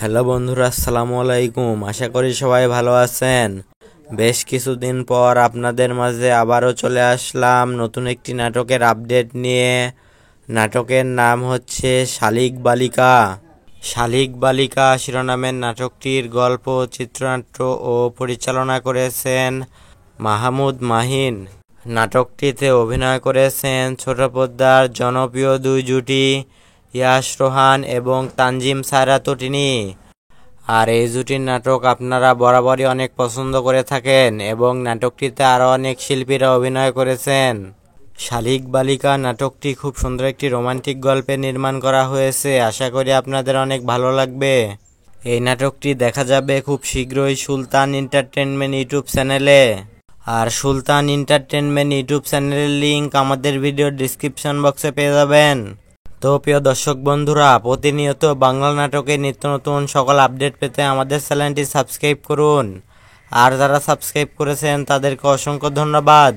Hello বন্ধুরা, আসসালামু আলাইকুম। আশা করি সবাই ভালো আছেন। বেশ কিছুদিন পর আপনাদের মাঝে আবারও চলে আসলাম নতুন একটি নাটকের আপডেট নিয়ে। নাটকের নাম হচ্ছে শালিক বালিকা। শালিক বালিকা শিরোনামের নাটকটির গল্প, চিত্রনাট্য ও পরিচালনা করেছেন মাহমুদ মাহিন। নাটকটিতে অভিনয় করেছেন ছোট পর্দার জনপ্রিয় দুই জুটি ইয়াশ রোহান এবং তানজিম সায়রা তটিনী। আর এই জুটির নাটক আপনারা বরাবরই অনেক পছন্দ করে থাকেন এবং নাটকটিতে আরও অনেক শিল্পীরা অভিনয় করেছেন। শালিক বালিকা নাটকটি খুব সুন্দর একটি রোমান্টিক গল্পে নির্মাণ করা হয়েছে। আশা করি আপনাদের অনেক ভালো লাগবে। এই নাটকটি দেখা যাবে খুব শীঘ্রই সুলতান এন্টারটেনমেন্ট ইউটিউব চ্যানেলে। আর সুলতান এন্টারটেনমেন্ট ইউটিউব চ্যানেলের লিংক আমাদের ভিডিওর ডিসক্রিপশন বক্সে পেয়ে যাবেন। তো প্রিয় দর্শক বন্ধুরা, প্রতিনিয়ত বাংলা নাটকের নিত্য নতুন সকল আপডেট পেতে আমাদের চ্যানেলটি সাবস্ক্রাইব করুন। আর যারা সাবস্ক্রাইব করেছেন তাদেরকে অসংখ্য ধন্যবাদ।